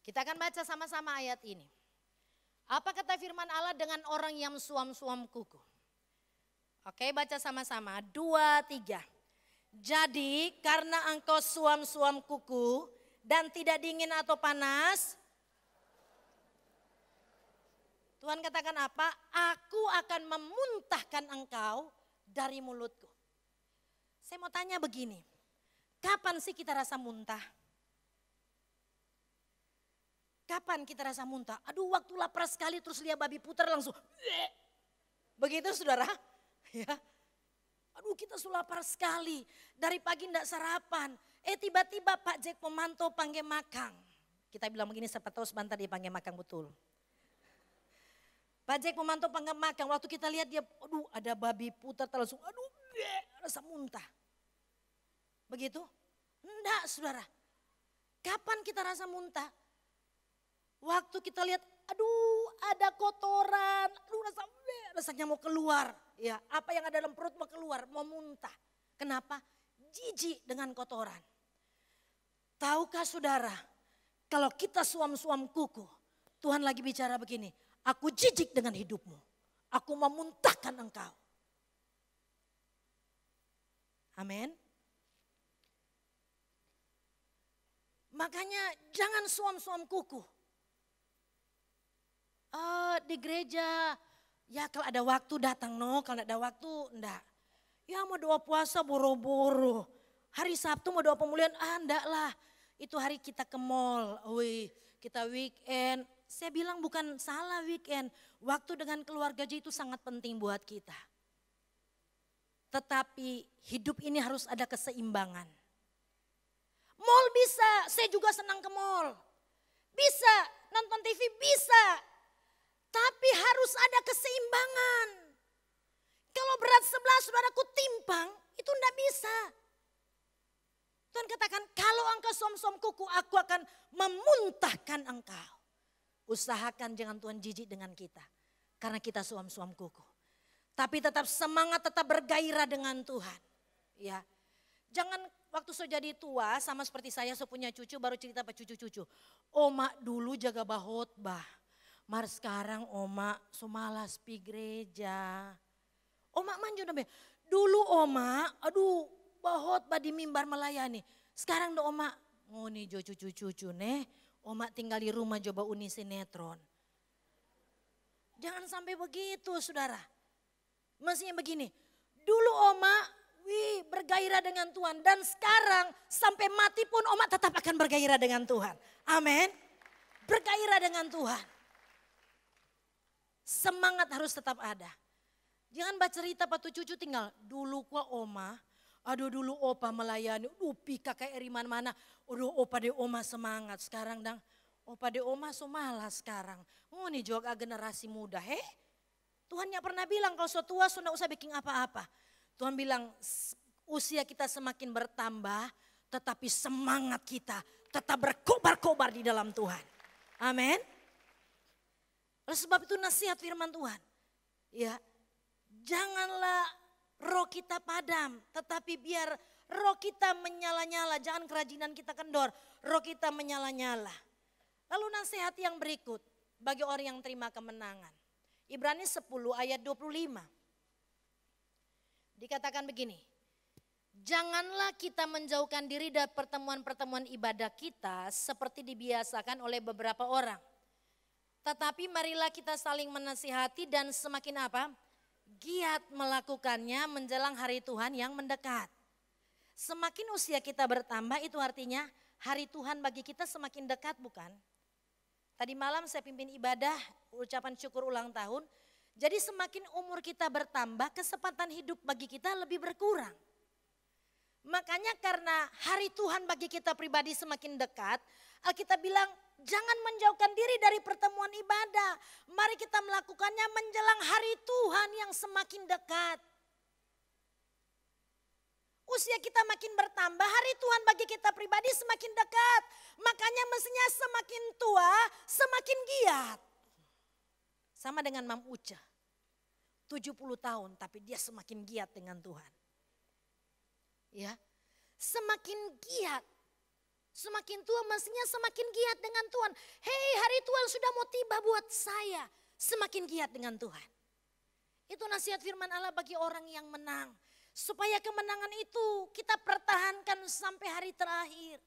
Kita akan baca sama-sama ayat ini. Apa kata firman Allah dengan orang yang suam kuku? Oke, baca sama-sama. 2, 3. Jadi karena engkau suam kuku dan tidak dingin atau panas, Tuhan katakan apa? Aku akan memuntahkan engkau dari mulutku. Saya mau tanya begini, kapan sih kita rasa muntah? Kapan kita rasa muntah? Aduh, waktu lapar sekali terus lihat babi putar langsung. Begitu saudara? Ya. Aduh, kita sudah lapar sekali. Dari pagi enggak sarapan. Tiba-tiba Pak Jack Pemanto panggil makan. Kita bilang begini, siapa tahu sebentar dia panggil makan betul. Pak Jack Pemanto panggil makan. Waktu kita lihat dia, aduh ada babi putar langsung. Aduh, rasa muntah. Begitu? Enggak saudara. Kapan kita rasa muntah? Waktu kita lihat, aduh ada kotoran, aduh rasanya mau keluar. Ya, apa yang ada dalam perut mau keluar, mau muntah. Kenapa? Jijik dengan kotoran. Tahukah saudara, kalau kita suam kuku, Tuhan lagi bicara begini, aku jijik dengan hidupmu, aku memuntahkan engkau. Amin. Makanya jangan suam kuku. Di gereja, ya kalau ada waktu datang kalau tidak ada waktu enggak. Ya mau doa puasa boro-boro. Hari Sabtu mau doa pemulihan, enggak lah. Itu hari kita ke mall, kita weekend. Saya bilang bukan salah weekend. Waktu dengan keluarga itu sangat penting buat kita. Tetapi hidup ini harus ada keseimbangan. Mall bisa, saya juga senang ke mall. Bisa, nonton TV bisa. Tapi harus ada keseimbangan. Kalau berat sebelah saudaraku timpang, itu enggak bisa. Tuhan katakan, kalau engkau suam kuku, aku akan memuntahkan engkau. Usahakan jangan Tuhan jijik dengan kita. Karena kita suam kuku. Tapi tetap semangat, tetap bergairah dengan Tuhan. Ya, jangan waktu saya jadi tua, sama seperti saya punya cucu, baru cerita apa cucu-cucu. Oma dulu jaga bahotbah. Mar sekarang oma malas pi gereja. Oma manju nabe. Dulu oma, aduh bahot di mimbar melayani. Sekarang do oma, ngoni jo cucu-cucu nih. Oma tinggal di rumah coba uni sinetron. Jangan sampai begitu saudara. Mestinya begini. Dulu oma, bergairah dengan Tuhan. Dan sekarang sampai mati pun oma tetap akan bergairah dengan Tuhan. Amin. Bergairah dengan Tuhan. Semangat harus tetap ada. Jangan baca cerita patu cucu tinggal. Dulu kuah oma, aduh dulu opa melayani. Pika kayak eriman mana. Aduh opa de oma semangat. Sekarang dang opa de oma malas sekarang. Oh nih juga generasi muda. Tuhan yang pernah bilang kalau so tua so usah bikin apa-apa. Tuhan bilang usia kita semakin bertambah. Tetapi semangat kita tetap berkobar-kobar di dalam Tuhan. Amin. Oleh sebab itu nasihat firman Tuhan. Ya, janganlah roh kita padam, tetapi biar roh kita menyala-nyala. Jangan kerajinan kita kendor, roh kita menyala-nyala. Lalu nasihat yang berikut bagi orang yang terima kemenangan. Ibrani 10 ayat 25. Dikatakan begini. Janganlah kita menjauhkan diri dari pertemuan-pertemuan ibadah kita seperti dibiasakan oleh beberapa orang. Tetapi marilah kita saling menasihati dan semakin apa? Giat melakukannya menjelang hari Tuhan yang mendekat. Semakin usia kita bertambah itu artinya hari Tuhan bagi kita semakin dekat, bukan? Tadi malam saya pimpin ibadah ucapan syukur ulang tahun. Jadi semakin umur kita bertambah, kesempatan hidup bagi kita lebih berkurang. Makanya karena hari Tuhan bagi kita pribadi semakin dekat, Alkitab bilang jangan menjauhkan diri dari pertemuan ibadah. Mari kita melakukannya menjelang hari Tuhan yang semakin dekat. Usia kita makin bertambah, hari Tuhan bagi kita pribadi semakin dekat. Makanya mestinya semakin tua, semakin giat. Sama dengan Mam Uca, 70 tahun tapi dia semakin giat dengan Tuhan. Ya, semakin giat. Semakin tua mestinya semakin giat dengan Tuhan. Hei, hari Tuhan sudah mau tiba buat saya. Semakin giat dengan Tuhan. Itu nasihat firman Allah bagi orang yang menang. Supaya kemenangan itu kita pertahankan sampai hari terakhir.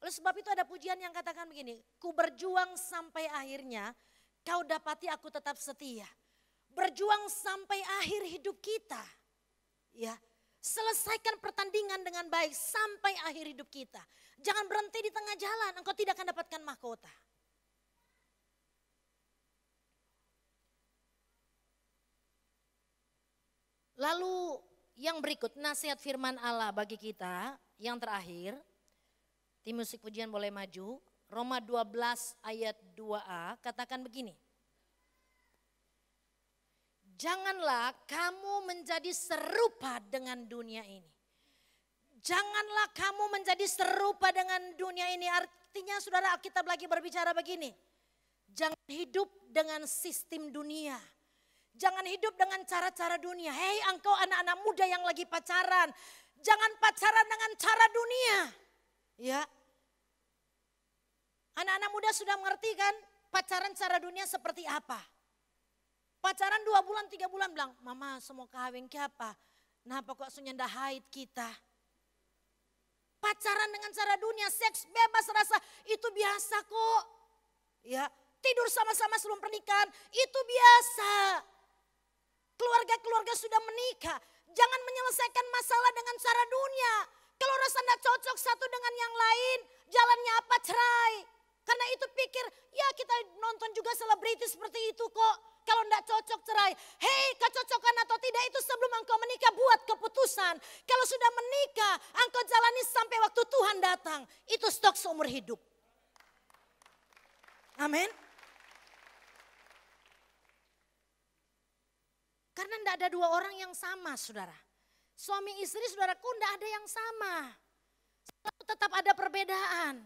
Oleh sebab itu ada pujian yang katakan begini. Ku berjuang sampai akhirnya, kau dapati aku tetap setia. Berjuang sampai akhir hidup kita. Ya, selesaikan pertandingan dengan baik sampai akhir hidup kita. Jangan berhenti di tengah jalan, engkau tidak akan dapatkan mahkota. Lalu yang berikut nasihat firman Allah bagi kita yang terakhir. Tim musik pujian boleh maju. Roma 12 ayat 2a katakan begini. Janganlah kamu menjadi serupa dengan dunia ini. Janganlah kamu menjadi serupa dengan dunia ini. Artinya saudara, Alkitab lagi berbicara begini. Jangan hidup dengan sistem dunia. Jangan hidup dengan cara-cara dunia. Hei engkau anak-anak muda yang lagi pacaran. Jangan pacaran dengan cara dunia. Ya. Anak-anak muda sudah mengerti kan pacaran cara dunia seperti apa. Pacaran 2 bulan 3 bulan bilang, mama semua kawin ke apa? Nah pokok sunyanda haid kita. Pacaran dengan cara dunia, seks bebas rasa itu biasa kok. Ya, tidur sama-sama sebelum pernikahan itu biasa. Keluarga-keluarga sudah menikah, jangan menyelesaikan masalah dengan cara dunia. Kalau rasa tidak cocok satu dengan yang lain, jalannya apa? Cerai. Karena itu pikir, ya kita nonton juga selebritis seperti itu kok. Kalau tidak cocok cerai. Hei, kecocokan atau tidak itu sebelum engkau menikah buat keputusan. Kalau sudah menikah, engkau jalani sampai waktu Tuhan datang. Itu stok seumur hidup. Amin. Karena tidak ada 2 orang yang sama, saudara. Suami istri, saudaraku, tidak ada yang sama. Tetap ada perbedaan.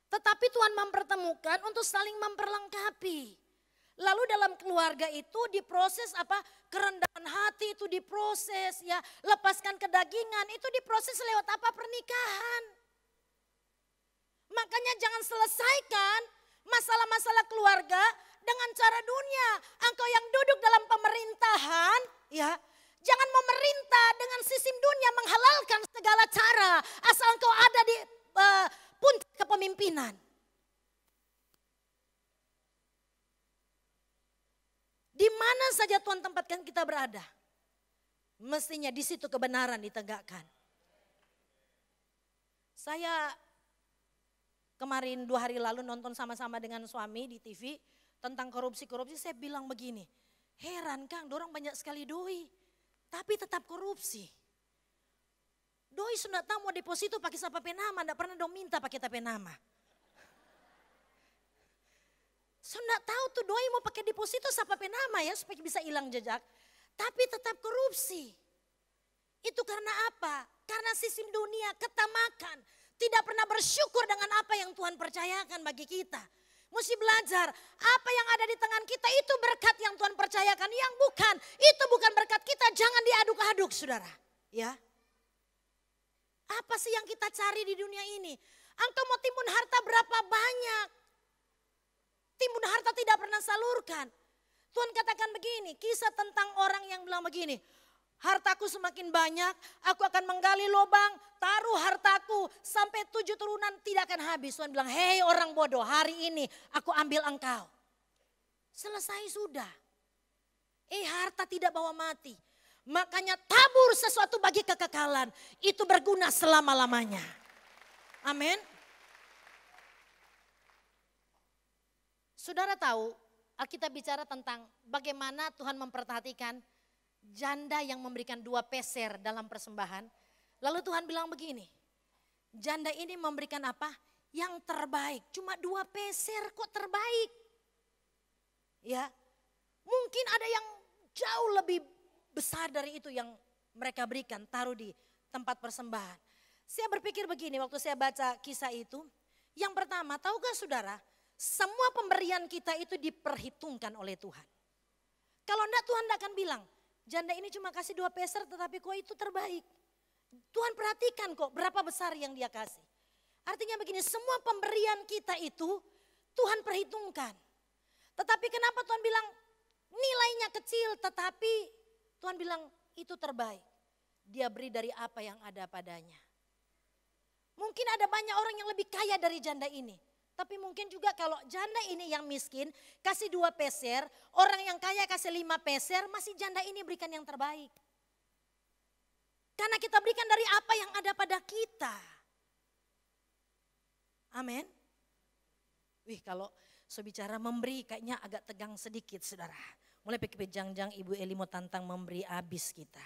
Tetapi Tuhan mempertemukan untuk saling memperlengkapi. Lalu dalam keluarga itu diproses apa? Kerendahan hati itu diproses, ya. Lepaskan kedagingan itu diproses lewat apa? Pernikahan. Makanya jangan selesaikan masalah-masalah keluarga dengan cara dunia. Engkau yang duduk dalam pemerintahan, ya, jangan memerintah dengan sistem dunia menghalalkan segala cara asal engkau ada di puncak kepemimpinan. Di mana saja Tuhan tempatkan kita berada, mestinya di situ kebenaran ditegakkan. Saya kemarin 2 hari lalu nonton sama-sama dengan suami di TV tentang korupsi-korupsi. Saya bilang begini, heran Kang, dorang banyak sekali doi, tapi tetap korupsi. Doi sudah tahu mau deposito pakai siapa penama, tidak pernah dong minta pakai tapi nama. Sudah tahu tuh doi mau pakai deposito siapa penama ya supaya bisa hilang jejak, tapi tetap korupsi. Itu karena apa? Karena sistem dunia ketamakan, tidak pernah bersyukur dengan apa yang Tuhan percayakan bagi kita. Mesti belajar apa yang ada di tangan kita itu berkat yang Tuhan percayakan, yang bukan itu bukan berkat kita, jangan diaduk-aduk saudara. Ya. Apa sih yang kita cari di dunia ini? Engkau mau timbun harta berapa banyak? Timbun harta tidak pernah salurkan. Tuhan katakan begini, kisah tentang orang yang bilang begini, Hartaku semakin banyak, aku akan menggali lubang, taruh hartaku sampai 7 turunan tidak akan habis. Tuhan bilang, hei orang bodoh, hari ini aku ambil engkau. Selesai sudah. Harta tidak bawa mati. Makanya tabur sesuatu bagi kekekalan. Itu berguna selama-lamanya. Amin. Saudara tahu, Alkitab bicara tentang bagaimana Tuhan memperhatikan janda yang memberikan 2 peser dalam persembahan. Lalu Tuhan bilang begini, janda ini memberikan apa? Yang terbaik. Cuma 2 peser kok terbaik? Ya, mungkin ada yang jauh lebih besar dari itu yang mereka berikan, taruh di tempat persembahan. Saya berpikir begini waktu saya baca kisah itu. Yang pertama, tahukah saudara, semua pemberian kita itu diperhitungkan oleh Tuhan. Kalau enggak Tuhan enggak akan bilang, janda ini cuma kasih 2 peser tetapi kok itu terbaik. Tuhan perhatikan kok berapa besar yang dia kasih. Artinya begini, semua pemberian kita itu Tuhan perhitungkan. Tetapi kenapa Tuhan bilang nilainya kecil tetapi Tuhan bilang itu terbaik. Dia beri dari apa yang ada padanya. Mungkin ada banyak orang yang lebih kaya dari janda ini. Tapi mungkin juga kalau janda ini yang miskin kasih 2 peser, orang yang kaya kasih 5 peser, masih janda ini berikan yang terbaik. Karena kita berikan dari apa yang ada pada kita. Amin. Wih, kalau saya bicara memberi kayaknya agak tegang sedikit saudara. Mulai pikir jangjang Ibu Eli mau tantang memberi habis kita.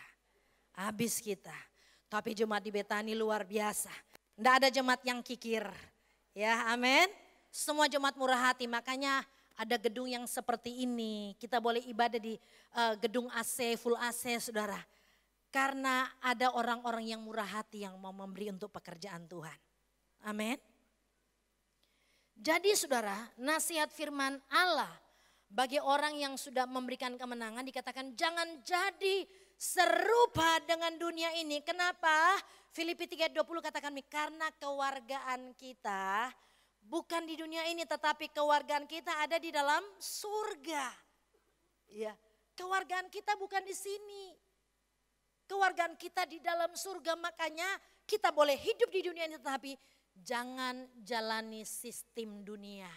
Habis kita. Tapi jemaat di Betani luar biasa. Tidak ada jemaat yang kikir. Ya, amin. Semua jemaat murah hati, makanya ada gedung yang seperti ini. Kita boleh ibadah di gedung AC, full AC saudara. Karena ada orang-orang yang murah hati yang mau memberi untuk pekerjaan Tuhan. Amin. Jadi saudara, nasihat firman Allah bagi orang yang sudah memberikan kemenangan dikatakan jangan jadi serupa dengan dunia ini. Kenapa? Filipi 3:20 katakan karena kewargaan kita bukan di dunia ini tetapi kewargaan kita ada di dalam surga. Ya, kewargaan kita bukan di sini. Kewargaan kita di dalam surga, makanya kita boleh hidup di dunia ini tetapi jangan jalani sistem dunia.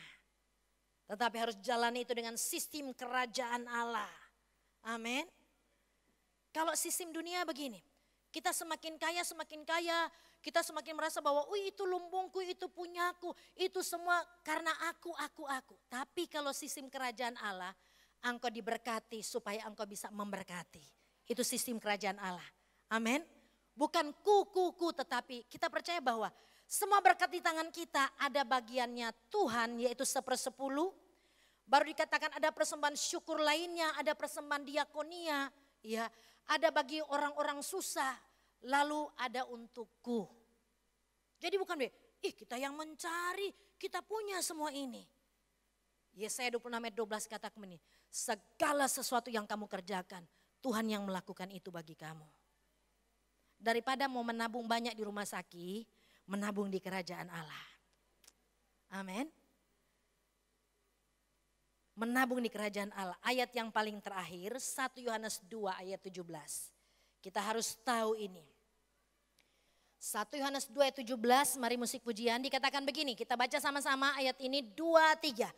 Tetapi harus jalani itu dengan sistem kerajaan Allah. Amin. Kalau sistem dunia begini, kita semakin kaya, kita semakin merasa bahwa itu lumbungku, itu punyaku, itu semua karena aku. Tapi kalau sistem kerajaan Allah, engkau diberkati supaya engkau bisa memberkati. Itu sistem kerajaan Allah. Amin. Bukan ku, tetapi kita percaya bahwa semua berkat di tangan kita ada bagiannya Tuhan, yaitu 1/10. Baru dikatakan ada persembahan syukur lainnya, ada persembahan diakonia, ya, ada bagi orang-orang susah, lalu ada untukku. Jadi bukan kita yang mencari, kita punya semua ini. Yesaya 26:12 katakan ini, segala sesuatu yang kamu kerjakan, Tuhan yang melakukan itu bagi kamu. Daripada mau menabung banyak di rumah sakit, menabung di kerajaan Allah. Amin. Menabung di kerajaan Allah. Ayat yang paling terakhir 1 Yohanes 2 ayat 17. Kita harus tahu ini. 1 Yohanes 2 ayat 17, mari musik pujian dikatakan begini. Kita baca sama-sama ayat ini 2, 3.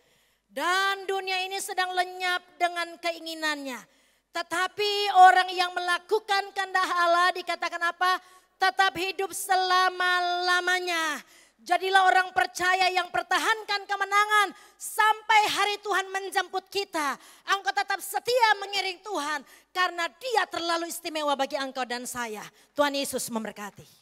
Dan dunia ini sedang lenyap dengan keinginannya. Tetapi orang yang melakukan kehendak Allah dikatakan apa? Tetap hidup selama-lamanya. Jadilah orang percaya yang pertahankan kemenangan sampai hari Tuhan menjemput kita. Engkau tetap setia mengiring Tuhan karena Dia terlalu istimewa bagi engkau dan saya. Tuhan Yesus memberkati.